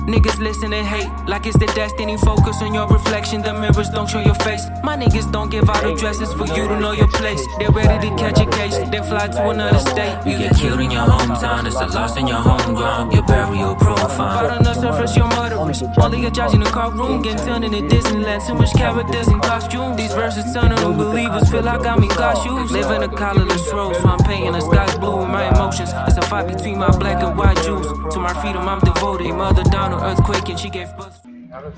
Niggas listen and hate like it's the destiny. Focus on your reflection, the mirrors don't show your face. My niggas don't give out addresses for you to know your place. They're ready to catch a case, then fly to another state. You get killed in your hometown, it's a loss in your homegrown. Your burial profile. But on the surface, you're murderers. Only a judge in the car room, getting turned into Disneyland. Too much characters and costumes. These verses turn on believers, feel like I'm in God's shoes. Live in a colorless road, so I'm painting the sky's blue with my emotions. It's a fight between my black and white Jews. To my freedom, I'm devoted. Mother down on earthquake and she gave birth. I don't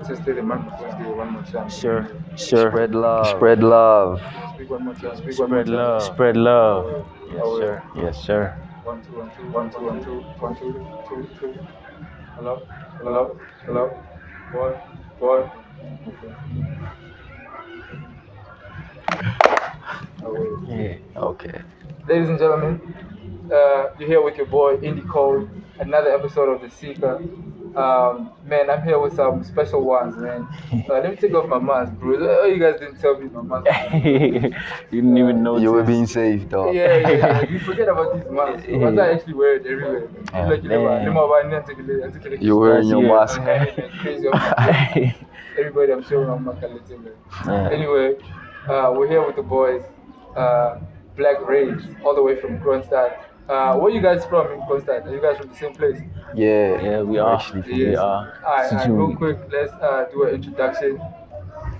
tested the microphone one more time. Sure. Spread love. Spread love. Speak one more time. Speak one more Spread time. love. Spread love. Yes, Oh, sir. Yes, sir. 1 2 1 2 1 2 1 2 1 2 2 2. Hello. Hello. Hello. Boy. Yeah. Okay. Ladies and gentlemen, you're here with your boy Indie Cole. Another episode of the Seeker. Man, I'm here with some special ones, man. Let me take off my mask, bro. Oh, you guys didn't tell me my mask. You didn't even know You were being safe, dog. Yeah. You forget about these masks. But I actually wear it everywhere. You're wearing your mask. Crazy. Everybody, I'm showing on my color. Anyway, we're here with the boys, Blackray, all the way from Kroonstad. Where you guys from in Kroonstad? Are you guys from the same place? Yeah, we are. Actually, We are. Alright, real quick, let's do an introduction.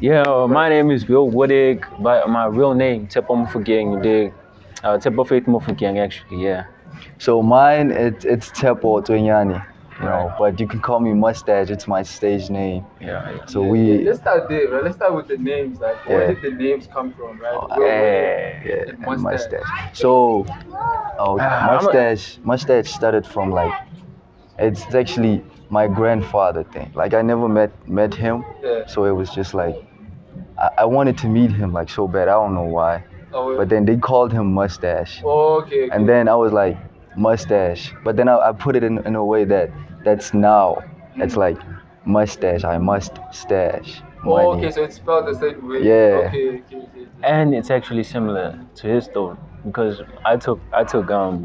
Yeah, my name is Will Woodig, but my real name, Tepo Mufugeng, you dig? Tepo Faith Mufugeng, actually, yeah. So mine, it's Tepo Tonyani, you know, Right. but you can call me Mustache. It's my stage name. Yeah. So Let's start there, right? Let's start with the names. Like, where Yeah. did the names come from, right? Yeah, and Mustache. So, Mustache started from like, it's actually my grandfather thing. Like I never met him, Yeah. so it was just like, I wanted to meet him like so bad. I don't know why, Oh, but then they called him Mustache, okay. and then I was like Mustache, but then I put it in a way that's now. It's like mustache. I must stash money. Oh, okay, so it's spelled the same way. Yeah. Okay. And it's actually similar to his story because I took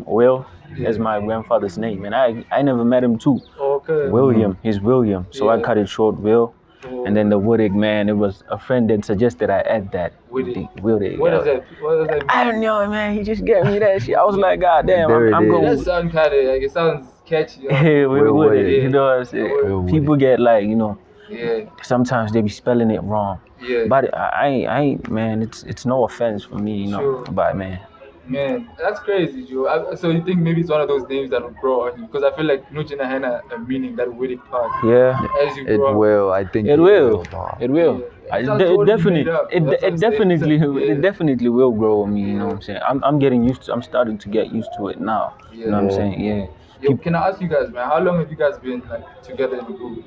Will as my grandfather's name, and I never met him too. Okay. William, he's William, so I Yeah. cut it short, Will. Oh. And then the Woodig, man, it was a friend that suggested I add that. Woodig. Woodig. What does that mean? I don't know, man. He just gave me that shit. I was like, God damn, There I'm it going. That sounds kind of like, it sounds catchy. Yeah, Will Will Woodig. Woodig. You know what I'm saying? Will Woodig. People get like, you know, Yeah. sometimes they be spelling it wrong. Yeah. But I ain't, man. It's no offense for me, you know. Sure. But man, Man, that's crazy, Joe. So you think maybe it's one of those names that will grow on you? Because I feel like Nujina had a meaning, that Wittig part. yeah, As you It grow up. will. I think it will. dog. It will. Yeah. I- It sounds it totally definitely, made up. That's what it I'm saying. definitely, Yeah. it definitely will grow on me. You know what I'm saying? I'm getting used to. I'm starting to get used to it now. You know what I'm Yeah. saying? Yeah. Yo, can I ask you guys, man, how long have you guys been like together in the group?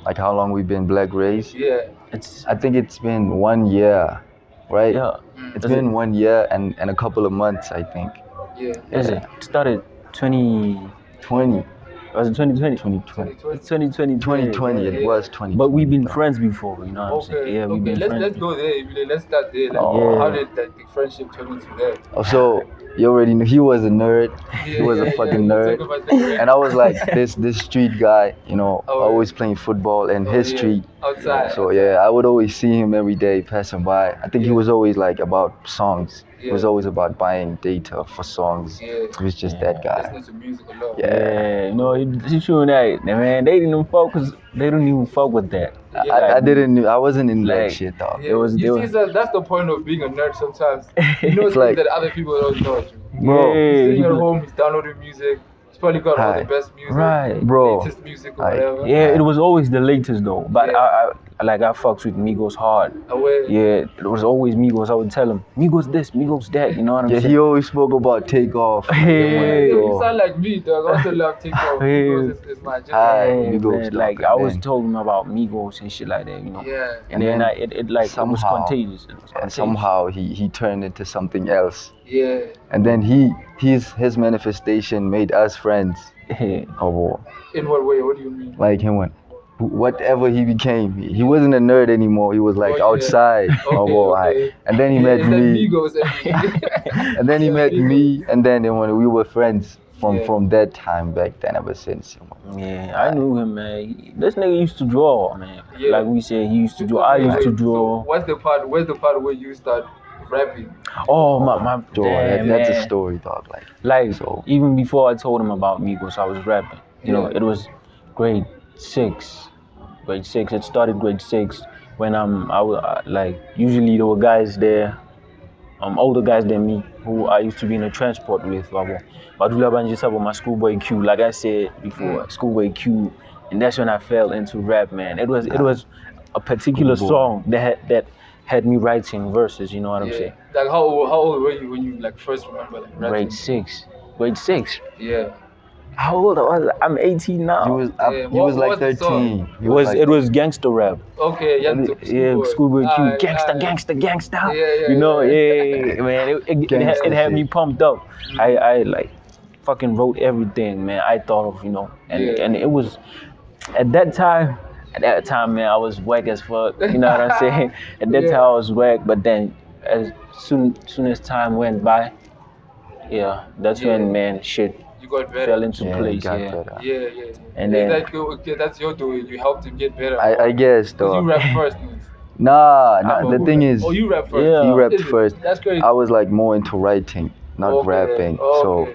Like how long we've been Black Rays? Yeah. It's I think it's been 1 year, right? yeah. It's Is been it? 1 year and a couple of months, I think. Yeah. Is it? It started 20. 20. Was it 2020? 2020. It's 2020. 2020, Yeah. it was 2020. But we've been friends before. You know what I'm saying? Okay. Yeah, we've Okay. been Let's friends. go there. Emile. Let's start there. Like, Oh. how did like, the friendship turn into that? Oh, so you already know he was a nerd. He was a fucking nerd. Talk about that, And I was like this street guy, you know, Oh, yeah. always playing football in his yeah. street. Outside. So yeah, I would always see him every day passing by. I think he Yeah. was always like about songs. He Yeah. was always about buying data for songs. Yeah. He was just Yeah. that guy. Listening to music a lot. Yeah. Yeah, no, you showing that, man. They didn't even focus. They don't even fuck with that. I wasn't in Like, that shit, dog. Yeah, It was- you it see, was- that's the point of being a nerd sometimes. You know It's things like- that other people don't know. Bro, He's Yeah, sitting at you- home, he's downloading music. He's probably got all the Hi. best music. Right. Bro. Latest music or Hi. whatever. Yeah, it was always the latest though. But Yeah. I fucks with Migos hard. Away. Yeah, it was always Migos. I would tell him, Migos this, Migos that. You know what I'm yeah, saying? he always spoke about Takeoff. Hey. You sound like me, dog. I also love TikTok. Hey. Because it's my Hi. general. Yeah, Migos, man, dog, like I always man. told him about Migos and shit like that, you know. Yeah. And And then then it like it was somehow- contagious. It was And contagious. somehow he turned into something else. Yeah. And then his manifestation made us friends. Oh, boy. In what way? What do you mean? Like him when whatever he became, he wasn't a nerd anymore. He was like Oh, yeah. outside. Oh, boy. Okay. And then he Yeah, met it's like me. Migos and And then he met me. And then when we were friends from that time back then ever since. Yeah, I knew him, man. This nigga used to draw, man. Yeah. Like we said, he used to draw. I used to draw. So where's the part where you start rapping? Oh my Damn, damn, that's a man. story, dog. Like So- even before I told him about Migos, I was rapping. You know, Yeah. it was grade 6. Grade 6. It started grade 6 when I was like usually there were guys there, older guys than me who I used to be in a transport with. But my schoolboy Q, like I said before, schoolboy Q, and that's when I fell into rap, man. It was a particular song that had me writing verses. You know what I'm saying? Like how old were you when you like first remember like rapping? Grade 6. Grade 6. Yeah. How old was I? I'm 18 now. He was What like was the song? 13. He was like, It was gangster rap. Okay, Yeah, schoolboy Q, Alright, gangster, alright. gangster, gangster. Yeah, you know, yeah. yeah, man. It Gangsta had me shit. pumped up. I like fucking wrote everything, man. I thought of, and it was at that time. At that time, man, I was whack as fuck. You know what I'm saying? At that time, I was whack. But then, as soon as time went by, that's when, man, shit You got better. fell into yeah, place. it got Yeah. better. Yeah. And It's then- like okay, that's your doing. You helped him get better. I guess, Because you though. rap first. Nah. The thing is, Oh, you rap first. Yeah. he rapped Is it? first. That's crazy. I was like more into writing, not Okay, rapping. okay. So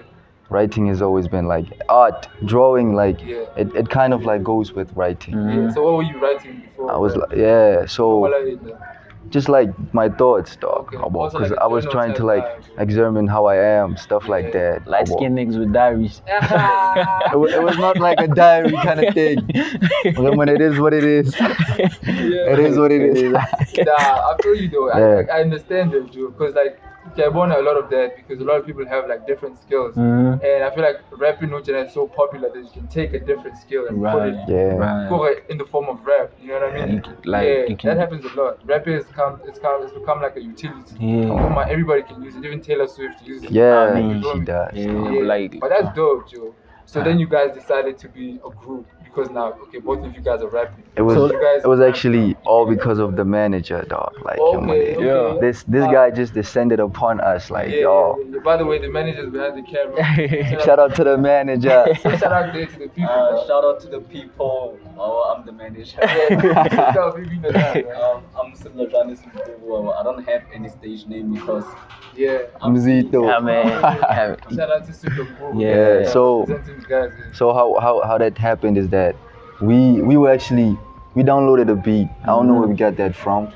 writing has always been like art, drawing. Like Yeah. it kind of like goes with writing. Yeah. So what were you writing before? I was rap? like, so What are you- just like my thoughts, dog. Okay. Also Because like a I was journal trying to type like vibe. examine how I am, stuff like Yeah. that. Light skinned niggas with diaries. It was not like a diary kind of thing. When it is what it is, it is what it is. Nah, I feel you though. Yeah. I understand it, Joe. Because like, I want a lot of that because a lot of people have like different skills, Mhm. and I feel like rapping is so popular that you can take a different skill and put Right. it Yeah. put it in the form of rap. You know what I mean? You can- like, yeah, you can- that happens a lot. Rapping it's become like a utility. Yeah. Everybody can use it. Even Taylor Swift uses it. Yeah, I mean, she does. Yeah, like, But that's dope, Joe. So then you guys decided to be a group because now, okay, both of you guys are rapping. It was So you guys- it was actually all because of the manager, dog. Like Okay, okay. this guy just descended upon us, like yo. Yeah. By the way, the manager's behind the camera. Shout out to the manager. Shout out there to the people. Shout out to the people. I'm the manager. Shout out people, you know that, right? I'm similar Johnny Simple. I don't have any stage name because Yeah. Mzito. Yeah, man. Shout out to Super Bowl. Yeah, so- Representing the guys. Yeah. So how that happened is that we downloaded a beat. I don't know where we got that from,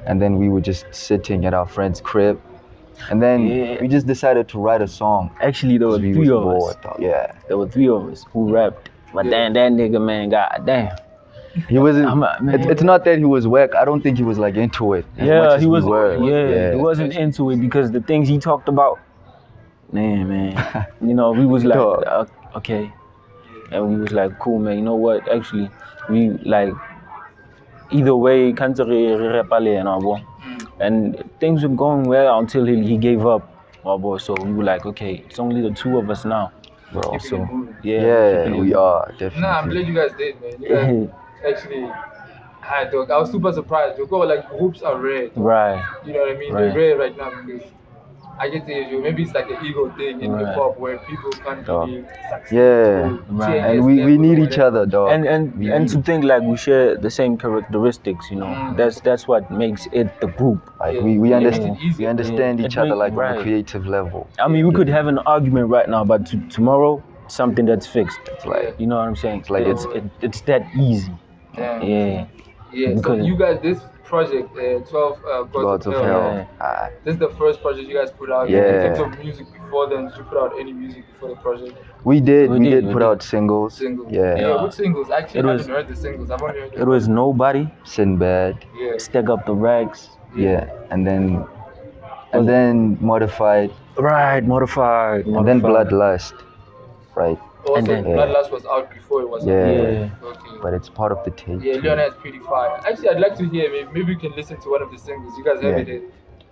and then we were just sitting at our friend's crib, and then Yeah. we just decided to write a song. Actually, there were 'cause we three was of us. bored, dog. Yeah, There were 3 of us who rapped. But then that nigga, man, goddamn. he wasn't. Man. It's not that he was whack. I don't think he was like into it. as much Yeah, as he we was. were. Yeah, he wasn't into it because the things he talked about, man. You know, we was like, Dog. okay, and we was like, cool, man. You know what? Actually, we like either way, can't and things were going well until he gave up, my boy. So we were like, okay, it's only the 2 of us now, bro. So Yeah, keeping it we are definitely. Nah, I'm glad you guys did, man. You guys actually had, dog. I was super surprised. Because like groups are rare. Right. You know what I mean? Right. They're rare right now because I get to maybe it's like an ego thing in Right. hip hop where people can't Dog. really succeed. Yeah, Right. and we need each other, dog. And We and need to think like we share the same characteristics, you know, that's what makes it the group. Like Yeah. we Yeah. understand Easy. we understand Yeah. each other like on Right. a creative level. I mean, we could have an argument right now, but tomorrow something that's fixed. It's like You know what I'm saying? It's like it's that easy. Damn. Yeah. Yeah, so Because- you guys, this project, 12 Gods of Hell. Hell. Ah, This is the first project you guys put out. Yeah. In terms of music before then, did you put out any music before the project? we did We did, put we out singles. Singles. Yeah. Yeah. Which singles? I actually It haven't was- heard the singles. I've only heard It was Nobody, Sinbad. Yeah. Stack Up the Racks. Yeah. And then Modified. Right, Modified. And then Bloodlust. Right. Also, And then- Bloodlust was out before it was Yeah. out. Yeah. Okay. But it's part of the tape. Yeah, Leona is pretty fire. Actually, I'd like to hear, maybe we can listen to one of the singles. You guys have Yeah. it.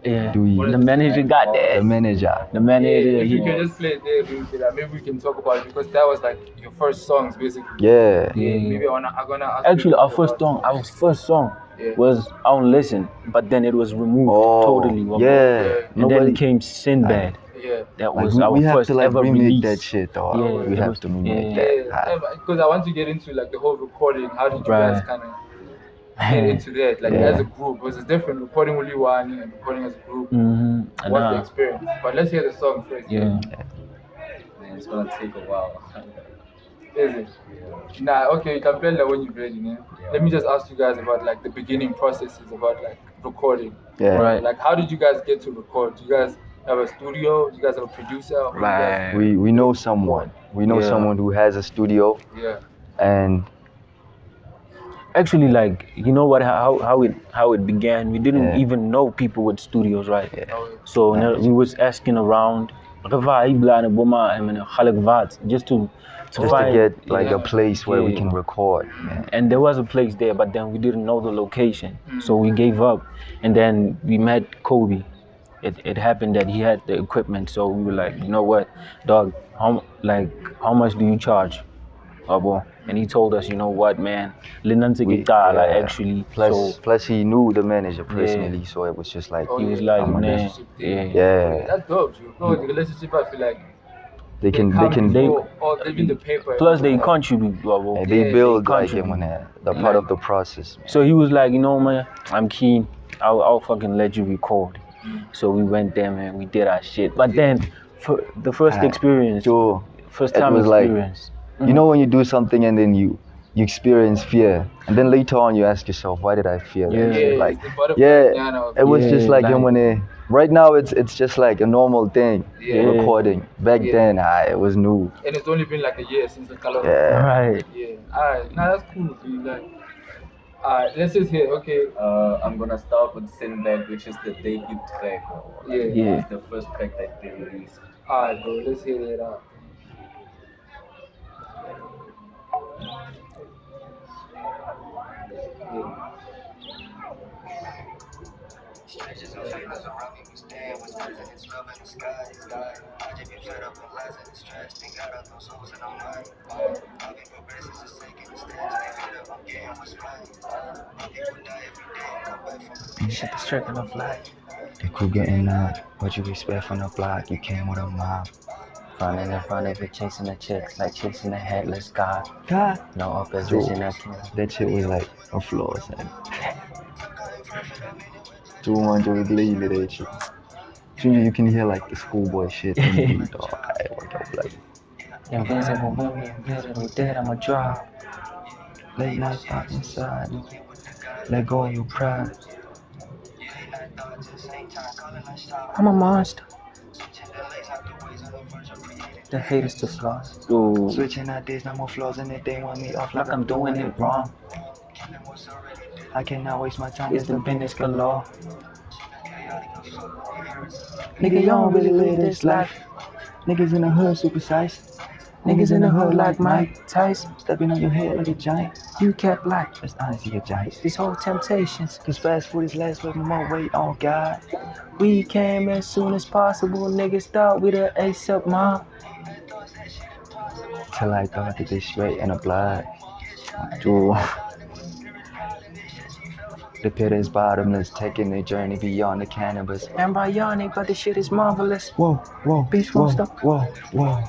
Yeah. Do we? The manager got The that. manager. The manager. If you he- can just play it there, maybe we can talk about it because that was like your first songs basically. Yeah. Maybe I'm gonna ask Actually, you our about first song Yeah. was I Don't Listen, but then it was removed Oh, totally. yeah. And then came Sinbad. Yeah. That Like was we our have first to like ever remake release. that shit, dog. Yeah, we it have was- to remake yeah. that. Because I want to get into like the whole recording. How did you guys Right. kind of get into that? Like Yeah. as a group, was it different recording with one and recording as a group? Mm-hmm. What's the experience? But let's hear the song first. Yeah. Man, it's gonna take a while. Is it? Nah, okay, you can play that when you're ready, man. Let me just ask you guys about like the beginning processes about like recording. Yeah. Right. Like how did you guys get to record? Do you guys have a studio? Do you guys have a producer? Who you guys- Right. We know someone. We know Yeah. someone who has a studio, Yeah. and Actually, like, you know what? How it began? We didn't Yeah. even know people with studios, right? Oh, So we was asking around. Just to find, get like Yeah. a place where we Yeah. can record. Yeah. and there was a place there, but then we didn't know the location, so we gave up. And then we met Kobe. It happened that he had the equipment, so we were like, you know what, dog, how much do you charge, Abo? And he told us, you know what, man, Linanse guitar, like, yeah. actually. Plus he knew the manager personally, so it was just like Oh, He was yeah. like, Some man, relationship thing. yeah. That's dope, Joe. No, the relationship, I feel like they can before, or even the paper. Plus they Like, contribute, Abo. and they Yeah, build they like contribute. the part of the process. Man. So he was like, you know, man, I'm keen. I'll fucking let you record. So we went there, man. We did our shit. But then, for the first experience, So first it time was like, experience. you know when you do something and then you experience fear, and then later on you ask yourself, why did I fear that? Yeah. shit? Like, it's the butterfly yeah, banana. it was just Yeah, like, like- right now it's just like a normal thing, Yeah. recording. Back Yeah. then, it was new. And it's only been like a year since the color. Yeah. Right. Yeah. Alright. Nah, that's cool, dude. Like, alright, let's just hear. Okay. I'm gonna start with Sinbad, which is the debut track. Yeah. Yeah. It's the first track that they released. Alright, bro. Let's hear that out. Shut the straight on the flag. The crew getting out. What you expect from the block? You came with a mob. Running in front of it, chasing the chicks, like chasing the headless god. God. No opposition, I can. That shit was like a flaw, son. 200 glee that shit. Junior, you can hear like the schoolboy shit in the beat, dog. I work out like Invisible women, invisible dead, I'ma drop. late night thoughts inside. Let go of your pride. I'm a monster. The haters to flaws. Ooh. Switching ideas, no more flaws in it. They want me off Like I'm doing it wrong. I cannot waste my time. It's the business galore. Nigga, you don't really live this life. Niggas in the hood super size. Niggas in the hood like Mike Tyson. Stepping on your head like a giant. You kept black. That's honestly a giant. These whole temptations. Cause fast food is last with more weight on God. We came as soon as possible. Niggas thought we the ASAP mob. Till I thought that they straight and a blood. Ooh. The pit is bottomless, taking the journey beyond the cannabis. Embryonic, but this shit is marvelous. Whoa, whoa, Bitch whoa, won't stop. whoa, whoa.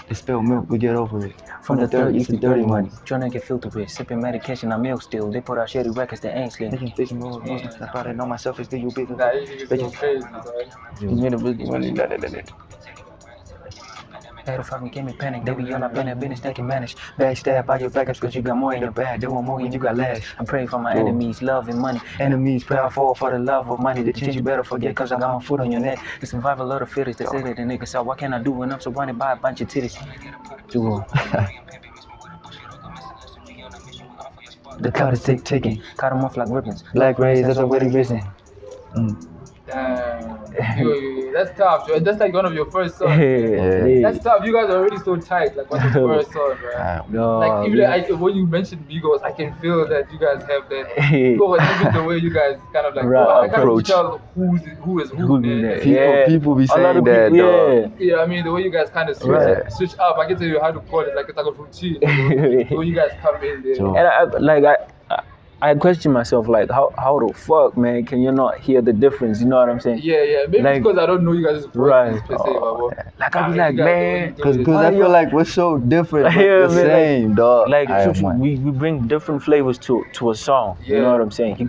They spill milk, we get over it. From the dirt, it's the dirty money. Trying to get filtered with. Sipping medication, I'm milk still. They put out shitty records that ain't slim. Making bitch moves, I thought I know myself is the you bigger. Nah, you niggas go crazy, son. You made a big money, They the fucking give me panic. They be on up in that business they can manage. Backstab by your backups cause you got more in the bag. They want more and you got less. I'm praying for my enemies, love and money. Enemies pray I fall for the love of money. The change you better forget cause I got my foot on your neck. The survival of the fittest. They say that the niggas out. What can I do when I'm surrounded by a bunch of titties? The clock is ticking. Cut them off like ribbons. Blackray, that's already risen. Damn. That's tough, Joe. That's like one of your first songs. Yeah. That's tough. You guys are already so tight. Like, what's your first song, right? No, Like, even when you mentioned Migos, I can feel that you guys have that. Even the way you guys kind of like, I can't really tell who is who. Man. People be A lot saying of that, people, dog. Yeah, I mean, the way you guys kind of switch up, I can tell you how to call it, like it's like a routine. The way you guys come in there. Sure. And I question myself like, how the fuck, man, can you not hear the difference? You know what I'm saying? Yeah. Maybe Like- because I don't know you guys' voices Right. per se, babo. Like I'll be If like, you guys man, don't do Because it. I feel like we're so different, but Yeah, the man, like- same, dog. like I shoot, want- we bring different flavors to a song. You know Yeah. what I'm saying? He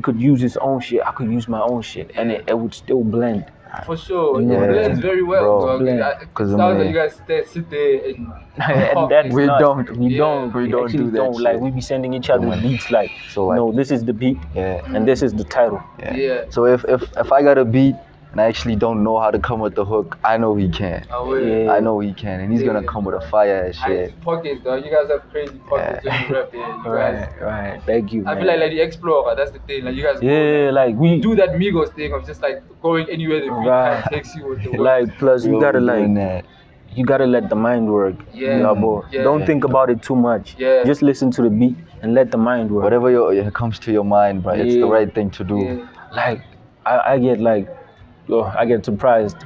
could use his own shit. I could use my own shit, and it would still blend. For sure, You know it what I'm blends saying? very well, Bro, dog. blend. It 'Cause sounds I'm like a- you guys sit there and And that's We not, don't- we Yeah. don't, we don't actually do that don't. Like shit. we be sending each other Yeah. beats. Like, So, like- no, this is the beat, Yeah. and this is the title. Yeah. So if I got a beat and I actually don't know how to come with the hook, I know he can. Yeah. I know he can, and he's gonna Yeah. come with a fire ass shit. Pockets, dog. You guys have crazy pockets when you rap here. You guys. Right. Thank you. I man. feel like the Explorer. That's the thing. Like you guys. Yeah, like we do that Migos thing of just like going anywhere the beat Right. kind of takes you with the word. like plus you We're gotta doing like that. you gotta let the mind work. Yeah. You know, bro. Yeah. Don't think about it too much. Yeah. Just listen to the beat and let the mind work. Whatever it comes to your mind, bro, it's the Yeah. right thing to do. Yeah. Like I get like, I get surprised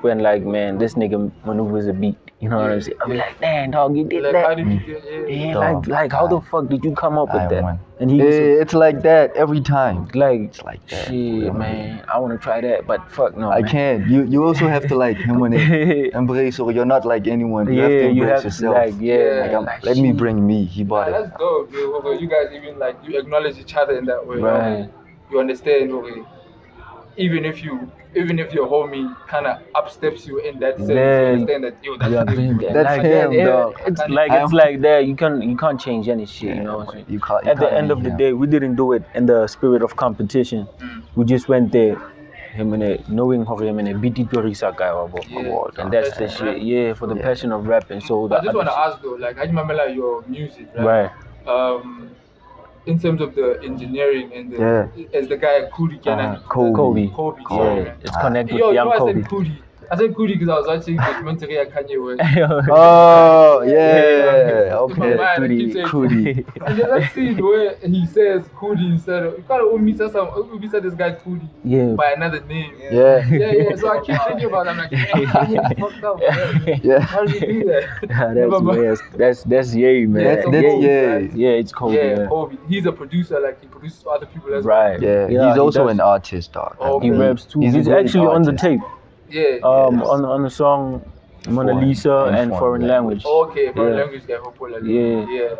when like, man, this nigga maneuvers a beat. You know what I'm saying? I be like, damn, dog, you did Like that. how did you get? Yeah. Yeah, Dog. like how the fuck did you come up with I that? won. And he Yeah, was it's like that every time. like, It's like that. shit, man, I wanna try that, but fuck no. I man. can't. You also have to like embrace, or you're not like anyone. You have to Yeah, embrace you have to yourself. like, yeah, Yeah. like, Let me shit. bring me. He bought Yeah, it. that's dope, dude. Okay, you guys even like you acknowledge each other in that way. Right. You understand, okay. Even if your homie kind of upsteps you in that sense, you Yeah. understand that yo, that's Yeah, him. man, That's like him, that, dog. It's I like can't- it's like that. You can't change any shit. You know what I'm saying? You can't- At the can't end of be the him. day, we didn't do it in the spirit of competition. We just went there, knowing how him and a BT Torisa guy Yeah. and that's the Passion of shit. Yeah, for the passion of rapping. So I just want to other ask though, like, how do you remember like your music, shit- right? right. In terms of the engineering and the Yeah. as the guy Kudi can Kobe. Kobe. Yeah, sorry. it's connected Yo, with you young know I Kobe. said Kudi. I said Kudi because I was watching documentary at Kanye West. Oh yeah. In my Okay. mind, I keep saying Cootie. And there's that scene where he says Kudi instead of, you can't omit this guy Kudi Yeah. by another name. Yeah. Yeah. So I keep thinking about it. I'm like, Kanye fucked up, man. Yeah. How did you do that? Yeah, Remember? that's yay, man. Yeah, so That's Kobe, yeah. right? Yeah, it's Kobe. Yeah, Kobe. He's a producer, like he produces for other people as Right. Yeah. Yeah, He's he also does. an artist, dog. Oh, He okay. raps too. He's He's, a great actually on the artist. tape. well. Yeah. Yes. On the song Mona Foreign Lisa and and foreign foreign language. Oh, okay, foreign Yeah. language guy, hopefully. Yeah. Yeah.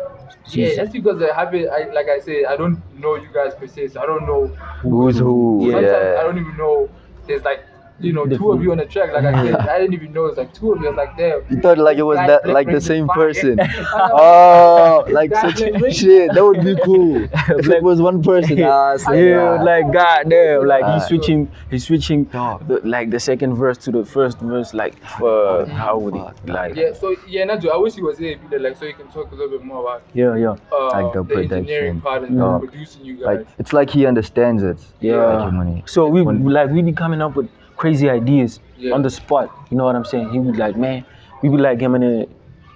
Jesus. That's because like I said, I don't know you guys per se, so I don't know Who's who? Yeah. Sometimes I Yeah. don't even know there's like, The- two of you on the track. Like I said, I didn't even know it's like two of you. I was like, damn. You thought like it was Guy that Blackray like the is same fire. person. I know. Oh, like Guy such Blackray. shit. That would be cool. If it was one person, Yeah, like goddamn, like Ah. he's switching Dog. the second verse to the first verse, like how would Fuck, it like Yeah, so Naju, I wish he was here, like, so you can talk a little bit more about yeah Like the engineering production. part and Dog. producing you guys. Like it's like he understands it. yeah. Like your money. So we be coming up with crazy ideas Yeah. on the spot. You know what I'm saying? He be like, man, we be like him and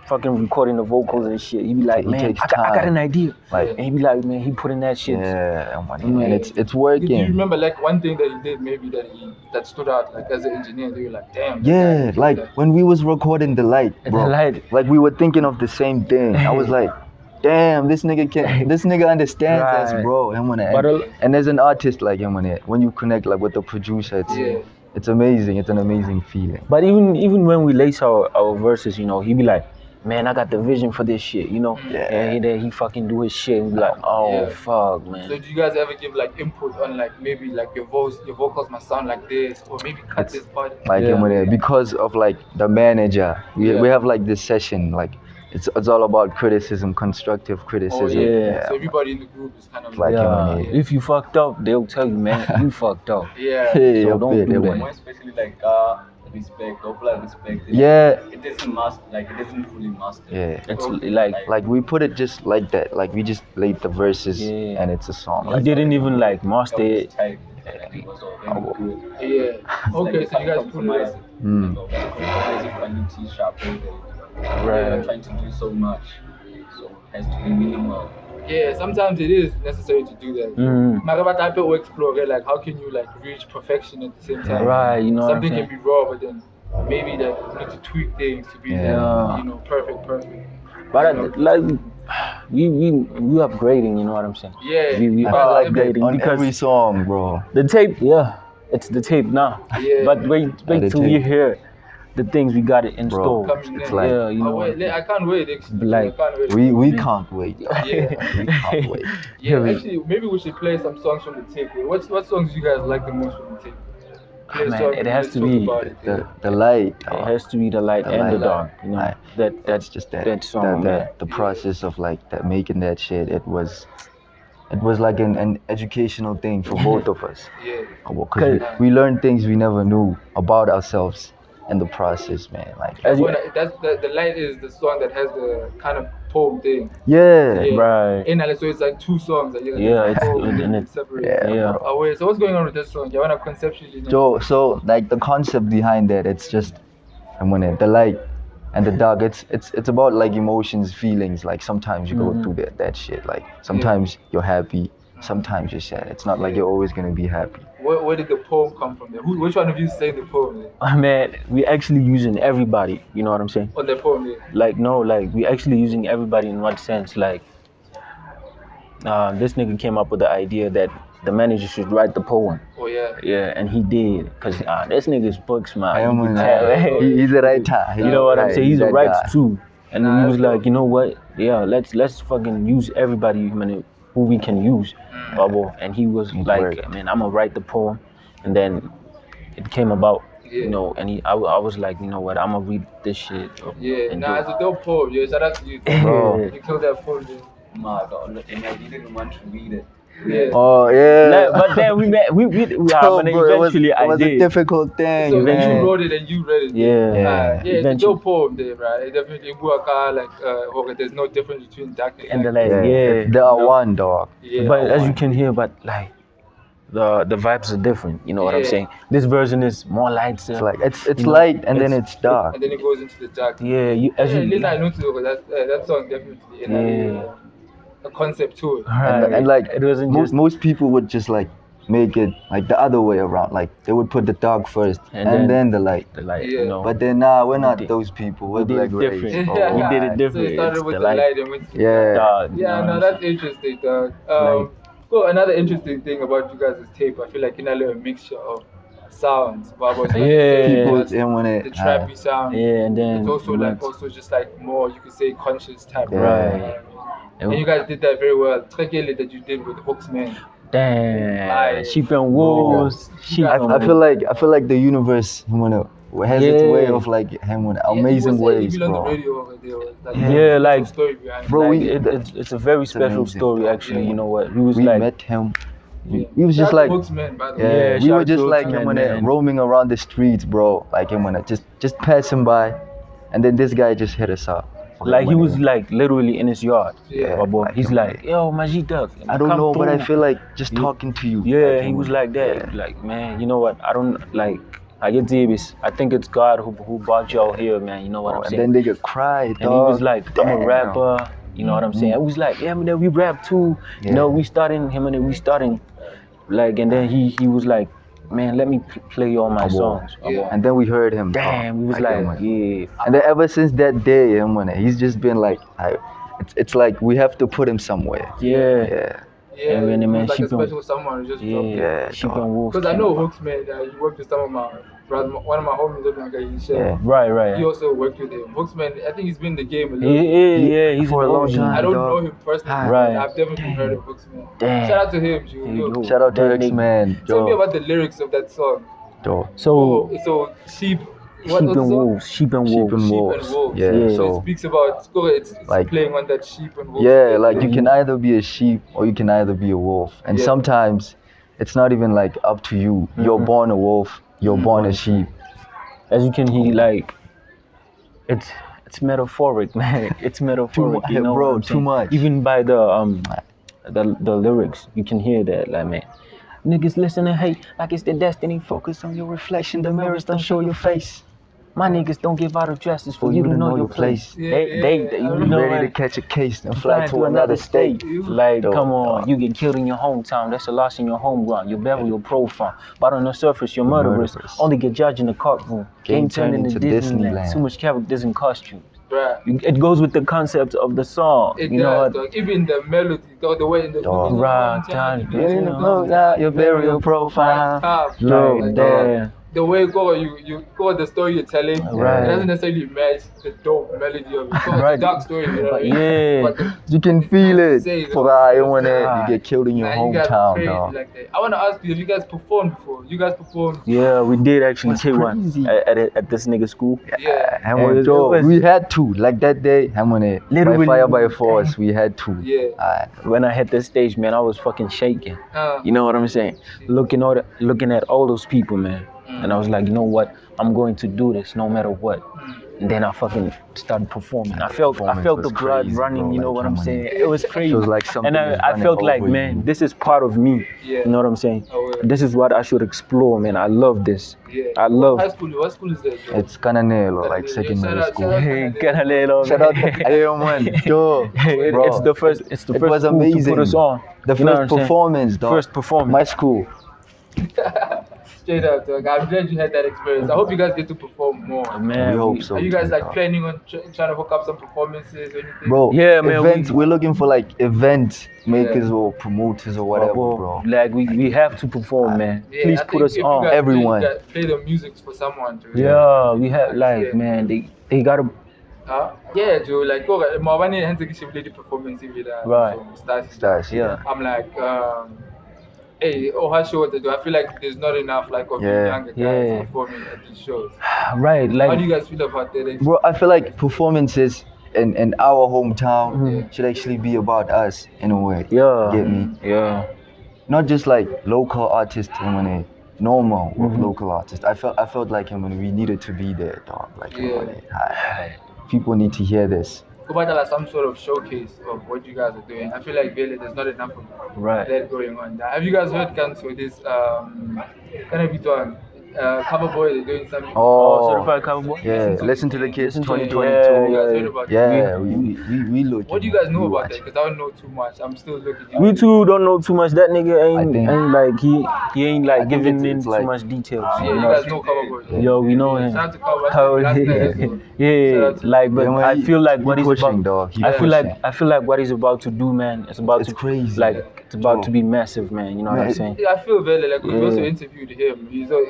fucking recording the vocals and shit. He be like, He man, takes I got time. an idea. Like- And he be like, man, he put in that shit. Yeah, money. Mm. And it's Do you working. remember like one thing that he did maybe that stood out like as an engineer? They were like, damn. this guy Yeah, did like that. when we was recording the light, bro. The light. Like we were thinking of the same thing. I was like, damn, this nigga understands us, Right. bro. But And as an artist like him, when you connect like with the producer, it's amazing. It's an amazing feeling. But even when we lace our verses, you know, he be like, man, I got the vision for this shit, you know? Yeah. And he fucking do his shit and be like, oh Yeah. fuck, So man. do you guys ever give like input on like maybe like your vocals must sound like this, or maybe cut It's this part? Like Yeah. because of like the manager, Yeah. we have like this session, like it's all about criticism, constructive criticism. Oh yeah. Yeah. So everybody in the group is kind of Like, Yeah. yeah. If you fucked up, they'll tell you, man, you fucked up. yeah. Hey, So up don't there, do they that. want- More especially like respect, Doppler respect. Yeah. It isn't it isn't fully mastered. Yeah. It's Okay. like Like we put it just like that. Like we just laid the verses Yeah. and it's a song. he Like, didn't even like master It it. was tight, and it was all very good. Yeah. Okay, so you guys put it compromise, like, Mm. compromising quality, sharp, Right. You're trying to do so much, so it has to be minimal. yeah, sometimes it is necessary to do that. Mm. Maraba type of explore, like how can you like reach perfection at the same time? Right, you know what I'm Something can saying? be raw, but then maybe that you need to tweak things to be Yeah. perfect. But like we upgrading. You know what I'm saying? Yeah. We I are feel like that upgrading on because every song, bro. the tape, yeah, it's the tape now. Yeah. But wait the till you tape. hear the things we got it in Bro, store. Coming it's in. like Yeah, you know. I can't wait actually. Like, I can't wait. we can't wait. Dog. Yeah. We can't wait. Yeah, actually, maybe we should play some songs from the tape. What songs do you guys like the most from the tape? Play a Man, song it and has let's to talk be about it. The light. It Dog. has to be the light The and the light. dark. You know, Like, that's just that song, man. the process of like that making that shit. It was like an educational thing for both of us. Yeah. Because we learned things we never knew about ourselves in the process, man. Like, The light is the song that has the kind of poem thing. yeah. Right. So it's like two songs that it's separate. yeah. Bro. Wait, so what's going on with this song? You wanna conceptually know? So like the concept behind that, it's just, the light and the dark. It's about like emotions, feelings. Like sometimes you go through that shit. Like sometimes you're happy, sometimes you're sad. It's not like you're always gonna be happy. Where did the poem come from there? Which one of you sang the poem there? Man, we actually using everybody. You know what I'm saying? On the poem there? Like no, like we actually using everybody in what sense? Like, this nigga came up with the idea that the manager should write the poem. Oh yeah. Yeah, and he did, cause this nigga's books, man. I am You on can that. tell. He's a writer. You know what I'm saying? He's a that writer guy. too. And Nah, he was that's like, you know what? Yeah, let's fucking use everybody, man, who we can use, bubble. And he was like, worked. man, I'm gonna write the poem, and then it came about, Yeah. you know. And I was like, you know what? I'm gonna read this shit. Yeah. and Nah, do it's a dope poem. Yeah, shout out to you. Bro. You killed that poem there. My God, and I didn't want to read it. Yeah. Oh yeah. Like, but then we met, Oh, but bro, eventually it was I a did. difficult thing, So man. you wrote it and you read it. Yeah. Yeah, it's a Eventually. dope poem there, right? It definitely there's no difference between dark And the light. light, yeah. They are one, dog. Yeah. But as you can hear, but like the vibes are different. You know what I'm Yeah. saying? This version is more lighter. It's like it's You know, light and then it's dark. And then it goes into the dark. Yeah, you as Yeah, you Lena, I noticed that song definitely had a concept to it. And like it wasn't just most people would just like make it like the other way around. Like they would put the dark first And and then then the light. the light. Yeah. You know, But then nah, we're not did- those people. We're did it Blackray. different. Oh, We did it man. different. So it started It's with the the light. light and went to Yeah. Dark, you Yeah, know no, what that's I'm saying? interesting, dog. Like- So another interesting thing about you guys' tape, I feel like a little mixture of sounds. Yeah. People the in when it trappy sound. Yeah, and then It's also we like went- just like more, you could say, conscious type. Yeah. Right. And you guys did that very well. Trekele that you did with Hooksman. Damn, Like, sheep and wolves. Sheep I- and I feel like the universe has its way Yeah. of like him with Yeah, amazing he was ways, even on bro. the radio over there. Like, Yeah, there's a like- story behind Bro, it. Like, it's a very special amazing, story, dog. actually. Yeah. You know what? We was We like, met him. Yeah. We was just Shout out like, to Hooksman, by the yeah, way. we shout were out just to like Hooksman, him when man. roaming around the streets, bro. Like him when just passing by, and then this guy just hit us up. like he was like literally in his yard. Yeah. My boy. Like He's him, like, yo, Majid, I don't know, but I feel like just talking to you. Yeah, like he him was when- like that. yeah. Like, man, you know what? I don't like. I get Davis. I think it's God who brought y'all here, man. You know what Bro, I'm and saying? then nigga cried, And he was dog. like, I'm a Damn. rapper. You know what I'm saying? I was like, yeah, man, we rap too. You know, we starting him and then we starting. Like, and then he was like, man, let me play all my songs. Yeah. And then we heard him. Damn, we was him, like, man. yeah. And then ever since that day, him when he's just been like, it's like we have to put him somewhere. Yeah. Yeah. Yeah, And when the it man was like a sheep and- special someone who just dropped it. Yeah, sheep dog. and wolves. Because I came know about. Hooksman, you worked with some of my brothers, one of my homies, he said. Yeah. Right. He also worked with him. Hooksman, I think he's been in the game a little. Yeah, he's For an a long OG. time. I don't dog. know him personally, Right. but I've definitely heard of Hooksman. Damn. Shout out to him, Joe. There you go. Shout out to That X nigga. Man. Tell me about the lyrics of that song. So, So sheep. sheep and wolves, sheep and Sheep wolves. and Sheep wolves. and wolves. Yeah, Yeah. So it so speaks about it's like- playing on that sheep and wolves. yeah, like you can either be a sheep or you can either be a wolf. And Yeah. sometimes it's not even like up to you. You're born a wolf, you're born a sheep. As you can hear, like, it's metaphoric, man. It's metaphoric, much, you know bro, what I'm too saying? much. Even by the lyrics, you can hear that, like, man. Niggas listen and hate like it's their destiny. Focus on your reflection. The mirrors don't show your face. My niggas don't give out addresses for you to know your place. Yeah, They yeah, you I know Ready to what? catch a case and Fly fly to another state. Like, Dog, come on, dog. you get killed in your hometown. That's a loss in your home ground. You bury your profile. But on the surface, you're murderers. murderers. Only get judged in the courtroom. Game turned into Disneyland. Disneyland. Too much characters and costumes. Bruh. It goes with the concept of the song. It you know does, dog. Even the melody, the way in the Dog. Right, Your burial profile. tough, Yo, like, damn. the way you go the story you're telling, Right. it doesn't necessarily match the dope melody of it. It's Right. a dark story, you know what I mean? Yeah. But the, You can feel it. Say, though, For I it's want it. hard. You get killed in your nah, you guys are hometown, crazy dog. like that. I want to ask you, have you guys performed before? You guys performed? Yeah, we did actually That's K1 crazy. at this nigga school. Yeah. Hamon, It Joe, was- we had to. Like that day, Hamon, by Literally. fire by force, we had to. Yeah. When I hit the stage, man, I was fucking shaking. You know what I'm saying? Looking at all those people, man. And I was like, you know what? I'm going to do this no matter what. And then I fucking started performing. I felt the was blood crazy, running, bro, you know like, what I'm come on. saying? It was crazy. Feels like something and is I running felt like, over man, you. this is part of me. Yeah. You know what I'm saying? Oh, yeah. This is what I should explore, man. I love this. Yeah. I love High school. What school is that? Joe? It's Cananelo, like Yeah, secondary shout school. out Hey, Canalelo, Shout out to Airman, yo, bro. It's the first It school was to amazing. put us on. The You know what I'm first saying? performance, dog. First performance. My school. Straight up, dog. I'm glad you had that experience. I hope you guys get to perform more. Man, We hope so. Are you guys too, like dog. planning on trying to hook up some performances or anything? Bro, Yeah, man, events, we're looking for like event makers Yeah. or promoters or whatever, bro. Like we have to perform, man. Yeah, Please I put think us if you on. guys Everyone. play the music for someone. Too. Yeah, we have like, Yeah. man, they gotta. Huh? Yeah, Joe. Like, go. Mawani hands lady performance with Right. Stars, Yeah. I'm like, hey, how shows that do? I feel like there's not enough like of Yeah. younger guys Yeah. performing at these shows. Right, How do like, you guys feel about that? Bro, I feel like performances in our hometown Mhm. should actually be about us in a way. yeah, Get me? yeah, Not just like local artists and when normal Mhm. local artists. I felt like when we needed to be there, dog. Like Yeah. people need to hear this. Go back to like some sort of showcase of what you guys are doing. I feel like really there's not enough of right. that going on. Have you guys heard guns for this kind of one cover boy they're doing something? Oh, certified cover boy. Yeah, listen to the kids Listen to it. 2022. You guys heard about Yeah, that? we look. What do you guys know about that? Because I don't know too much. I'm still looking. We too don't know too much. That nigga I think- ain't like he ain't like I think giving it's in too like- much details. Yeah, you you know? guys know cover boy. Yo, we know him. Shout out to cover. How Last night, yeah, that's all. yeah, Shout out to- like, but Yeah, man, I feel like he what he's pushing, about. dog. He I feel pushing. like what he's about to do, man. It's about It's to crazy. like it's about Bro. to be massive, man. You know what Man, I'm it- saying? Yeah, I feel very like we also Yeah. interviewed him.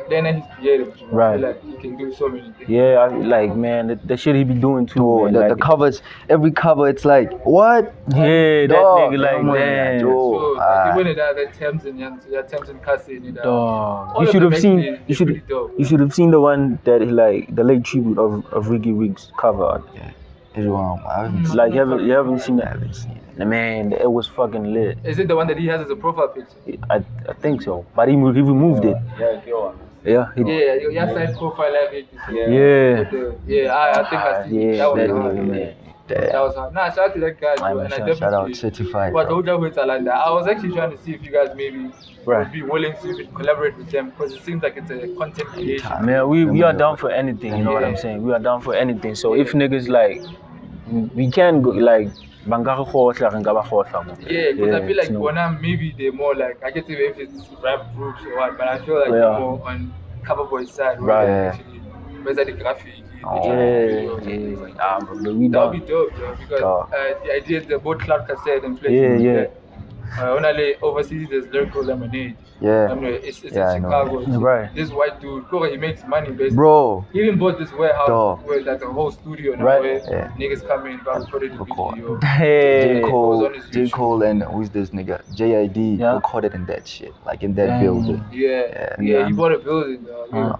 Then he's creative. I Right. feel like he can do so many things. Yeah, like man, the shit he be doing too. Bro, man, the like, covers, every cover, it's like what? yeah, that Dog, nigga like come on, damn. Joe. So Ah. even the Thames and Cassie in it. Dog. All You of should them have seen. actually, You should. pretty dope. You should have seen the one that he like the late tribute of Ricky Riggs cover. It's wrong. I haven't seen Like you haven't seen I that? haven't seen it. Man, it was fucking lit. Is it the one that he has as a profile picture? I think so, but he removed it. Yeah, go on. Yeah. Yeah, your side profile have it. Yeah. Yeah, I think I see it. Yeah, That was that hard. nigga, man. That was hard. Nah, shout out to that guy, bro. Man, And I shout definitely. out, certified, But bro. I was actually trying to see if you guys maybe Right. would be willing to even collaborate with them because it seems like it's a content creation. Man, we are down for anything. You know what I'm saying? We are down for anything. So if niggas like, we can go like. Bangaka khohla re nka ba khohla mo. Yeah, because I feel like it's no- Bona maybe they're more like I get to if it's rap groups or what, but I feel like Yeah. they're more on Coverboy side, where Right. they actually where's the graphic, Oh. Yeah. Bro, we that would be down. dope, though, because Dog. the idea is the both cloud cassette and places Yeah, like yeah. that. Only overseas there's Lyrical Lemonade. Yeah. It's Yeah, I in know. Chicago. Right. This white dude, he makes money basically. Bro, He even bought this warehouse Dog. where like a whole studio now Right. where Yeah. niggas come in, record it in Record. video. J. Hey. Cole, on his J. YouTube. Cole and who's this nigga? JID Yeah. recorded in that shit, like in that Damn. building. Yeah, Yeah. he bought a building, dog. Man.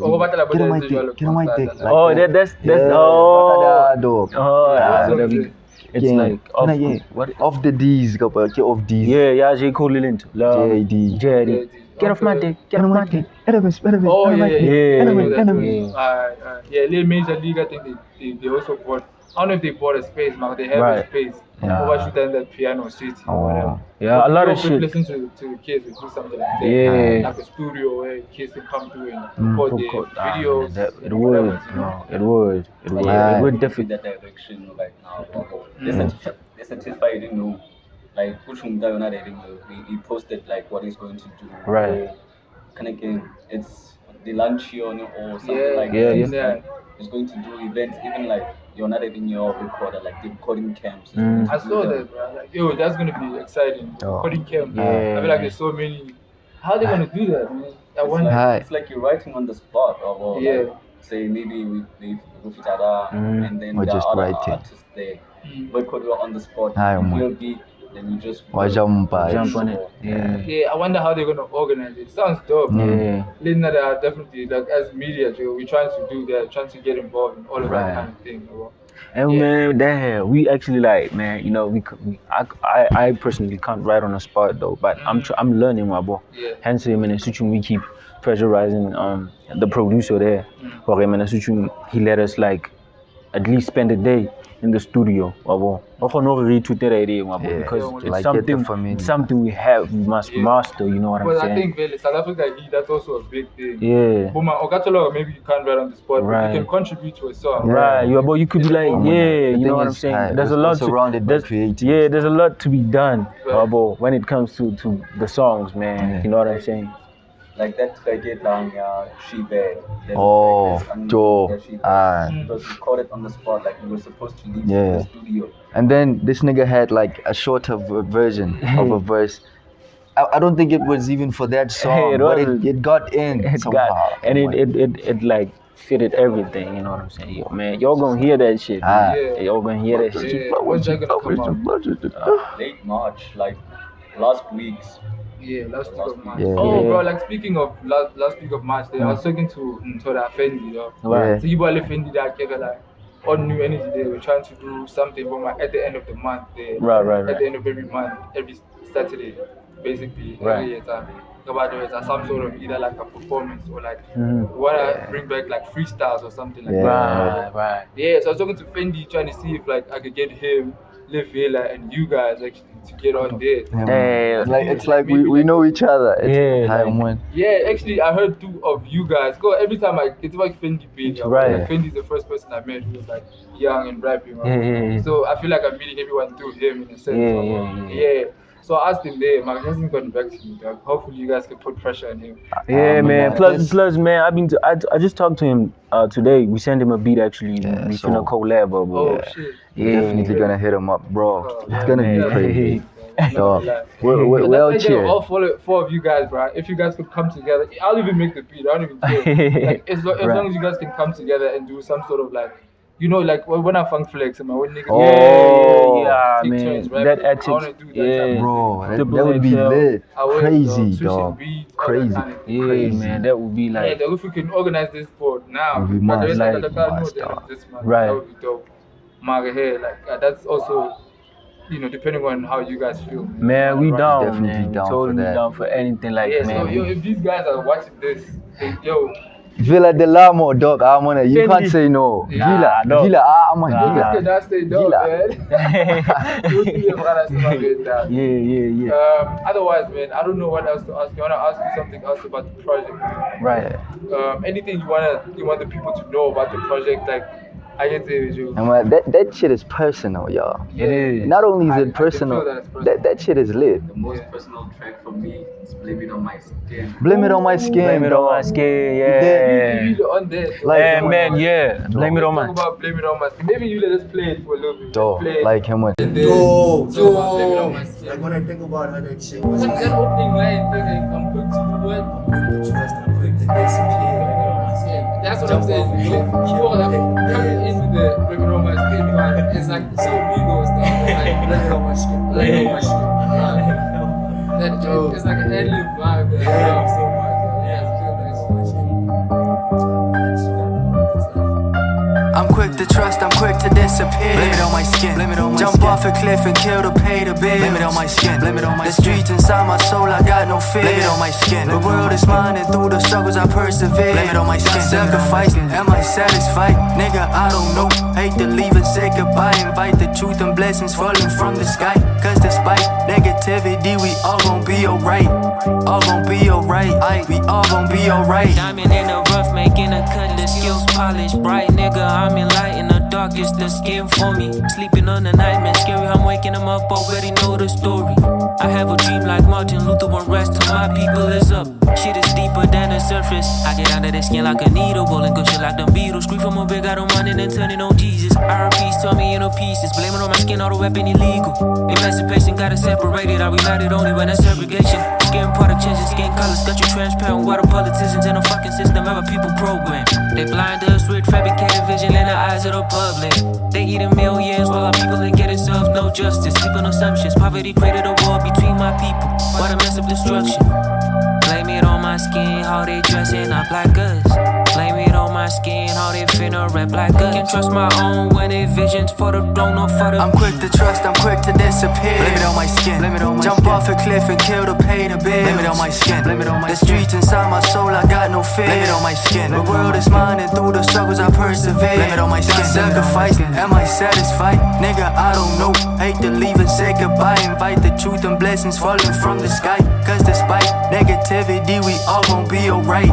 Oh, but Get on my dick, get on my dick. Like Oh, that. that's Yeah, oh. bakada, dog. Oh, Yeah, yeah. so- It's Yeah. like off, Can I, yeah. what? Off the D's, kappa, get off D's. Yeah, J. Cole Lilint. JID. JD. Get off my dick. Get off my dick. Oh yeah, Yeah, yeah. yeah. Yeah, Little Major League. I think they also bought. I don't know if they bought a space, man. They have Right. a space. Yeah. Overshoot in that piano city or whatever. Oh. Yeah, a lot of People shit. Listen to the kids, we do something like that. Yeah. Like a studio where kids can come to and record their Ah, videos. man, it whatever, would, you know. bro. It would. It would. Yeah. It would In definitely. that direction, like now, they certified, you know, like he posted like what he's going to do. Right. Or kind of game, it's the luncheon or something Yeah, like yeah, that. yeah. Yeah. He's going to do events, even like you're not in your recorder, like the recording camps. I saw that, bro. Like, yo, that's gonna be exciting. Oh. Coding camp. Yeah. I feel like there's so many. How are they gonna do that, man? I It's wonder. like, it's like you're writing on the spot, or Yeah. like, say maybe with each other, and then Or there just are other writing. artists there. Record you on the spot. Aye, You man. hear a beat, then you just Jump on it. Yeah. Yeah, I wonder how they're gonna organize it. Sounds dope. Yeah. Lena, they are definitely like as media, Joe, we're trying to do that, trying to get involved in all of Right. that kind of thing. Bro. And Yeah. man, damn, we actually like, man, you know, I personally can't write on the spot though, but I'm learning, my boy. Yeah. Hence, man, we keep pressurizing the producer there. Okay, man, he let us like at least spend a day in the studio, my boy. Yeah, Because like, it's get the family. it's something we must master. You know what I'm But I saying? think really, South Africa, that's also a big thing. Yeah. But my Okatolo, maybe you can't write on the spot, but Right. you can contribute to a song. Right, you could be like, The you thing know what I'm is, saying? There's a we're lot surrounded by there's- creatives. Yeah, there's a lot to be done, Right. when it comes to the songs, man. Yeah. You know what I'm saying? like that reggae lang, She Bad. Oh, Joe. It was recorded on the spot, like we were supposed to leave Yeah. the studio. And then this nigga had like a shorter version of a verse. I don't think it was even for that song, It but wasn't. it got in It somehow. got, and it like fitted everything, you know what I'm saying? Yo, man, y'all gonna hear that shit, man. Yeah. Y'all gonna hear that shit. Yeah, when's that gonna come out? Late March, like last week's. Yeah, last week of March. Yeah. Oh, Yeah. bro, like speaking of last week of March, I was talking to Ntoda Fendi, yo. Right. So you bought Fendi that gave like on New Energy Day. We're trying to do something for at the end of the month. Right. At the end of every month, every Saturday, basically. Right. Every year time. About there is some sort of either like a performance or like Mhm. we wanna bring back like freestyles or something like Yeah. that. Right. Yeah, so I was talking to Fendi trying to see if like I could get him, Liv Vela, and you guys actually to get on there. Damn. It's like we know each other. It's Yeah, high like- and one. Yeah, actually, I heard two of you guys. Go every time I get to like Fendi page. Right. Like, Fendi's the first person I met who was like young and rapping. Yeah. So I feel like I'm meeting everyone through him in a sense. Yeah. So I asked him there, man, he hasn't gotten back to me, dog. Hopefully you guys can put pressure on him. Yeah, man. That's- Plus, man, I just talked to him today. We sent him a beat actually. Yeah, we so- finna collab, bro. Oh shit. Yeah. Definitely gonna hit him up, bro. Oh, It's gonna be man. crazy. Dog. Dog. We're out All here. four of you guys, bro. If you guys could come together, I'll even make the beat. I don't even care. Like, as Right. long as you guys can come together and do some sort of like, you know, like when I funk flex and my when niggas. Oh. yeah, Take man. turns, right? That I ethics, wanna do that yeah, type of Bro, that Double would be XL. lit. I will, Crazy, switching dog. beats, all that Crazy. kind of thing. yeah, Crazy. man. That would be Yeah, like, dog, if we can organize this for now, We but must, the rest like, of the time, must, no, the end dog. of this month, Right. that would be dope. Maga here, like that's also, you know, depending on how you guys feel. man, we Right. down, Definitely man. down for Totally that. down for anything, like, Yeah, man. so yo, if these guys are watching this, then, yo, Villa de Lamo, dog. I'm on it. You Fendi. can't say no. Yeah, no. Villa. I'm on Nah. niggas Villa. cannot stay dope, Gila. man. You see them when I say my bed down. Yeah. Otherwise, man, I don't know what else to ask you. I want to ask you something else about the project. Right. Anything you want the people to know about the project, like I can say with you. And man, that shit is personal, y'all. It is. Not only is I it can feel personal, that it's personal. that shit is lit. The most personal track for me is Blame It On My Skin. Blame it on my skin, Blame it on my dog. skin, You yeah. really on there. Like, Yeah, come man, on. yeah. Blame it on Talk my. about blame it on my skin. Maybe you let us play it for a little bit. Dog, Play it. like him on. And then talk about blame it on my skin. Like when I think about how that shit What's was, that opening line thing? Like, I'm quick to do what? the trust, I'm quick to disappear. That's what I'm saying. People like coming in with the blame it on my skin vibe. It's like so ego stuff. Like Blame it on my skin. blame it on my skin. It's like an ad-lib vibe. That I love so much. Yeah, I feel that I'm quick to trust, I'm quick to disappear. Blame it on my skin. Blame it on my Jump off a cliff and kill to pay the bill. Blame it on my skin. Blame it on my skin. The streets inside my soul, I got no fear. Blame it on my skin. The world is mine and through the struggles I persevere. Blame it on my skin. Sacrifice, am I satisfied? Nigga, I don't know. Hate to leave and say goodbye. Invite the truth and blessings falling from the sky. Cause despite negativity, we all gon' be alright. All gon' be alright. We all gon' be alright. Diamond in the rough, making a cut, the skills polished. Bright nigga, I'm in light in the dark, it's the skin for me. Sleeping on the nightmare, scary, I'm waking them up, already know the story. I have a dream like Martin Luther, when rest till my people is up. Shit is deep, deeper than the surface. I get under their skin like a needle, rolling good shit like them Beatles. Scream from a big, got no money, then turning on Jesus. RPs tore me into pieces, blaming on my skin, all the weapon illegal. Emancipation got us separated, I reunited only when that's segregation. Skin product changing skin colors, got you transparent. Why the politicians in the fucking system ever people program? They blind us with fabricated vision in the eyes of the public. They eating millions while our people ain't getting served no justice. Sleep on assumptions, poverty created a war between my people. What a mess of destruction. Blame it on my skin, how they dressing up like us. Blame it on my skin, how they finna rap like us. Can't trust my own when it visions for the throne or for the. I'm quick to trust, I'm quick to disappear. Blame it on my skin, blame it on my Jump skin. Off a cliff and kill to pay the bill. Blame it on my skin, blame it on my The streets inside my soul, I got no fear. Blame it on my skin. The world is mine and through the struggles I persevere. Blame it on my skin. Sacrifice, am I satisfied? Nigga, I don't know. Hate to leave and say goodbye. Invite the truth and blessings falling from the sky. Cause despite negativity, we all gon' be alright.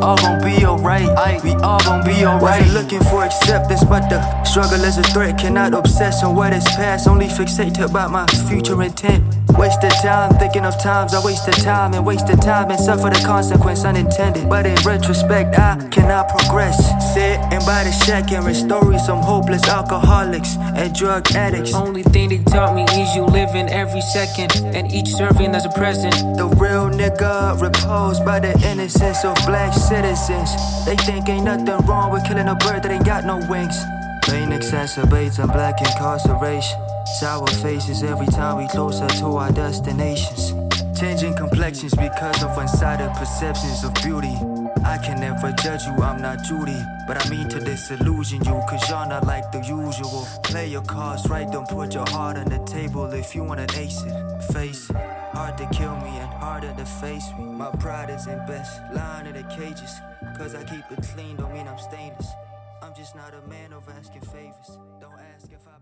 All gon' be alright. We all gon' be alright. Wasn't looking for acceptance, but the struggle is a threat. Cannot obsess on what is past. Only fixate about my future intent. Wasted time, thinking of times I wasted time and wasted time and suffer the consequence unintended. But in retrospect, I cannot progress. Sit and by the shack and stories some hopeless alcoholics and drug addicts. Only thing they taught me is you live in every second, and each serving as a present. The real nigga reposed by the innocence of black citizens. They think ain't nothing wrong with killing a bird that ain't got no wings. Pain exacerbates on black incarceration. Sour faces every time we closer to our destinations. Changing complexions because of one-sided perceptions of beauty. I can never judge you, I'm not Judy. But I mean to disillusion you, cause you're not like the usual. Play your cards right, don't put your heart on the table if you wanna ace it. Face it, hard to kill me and harder to face me. My pride is in best, lying in the cages. Cause I keep it clean, don't mean I'm stainless. I'm just not a man of asking favors. Don't ask if I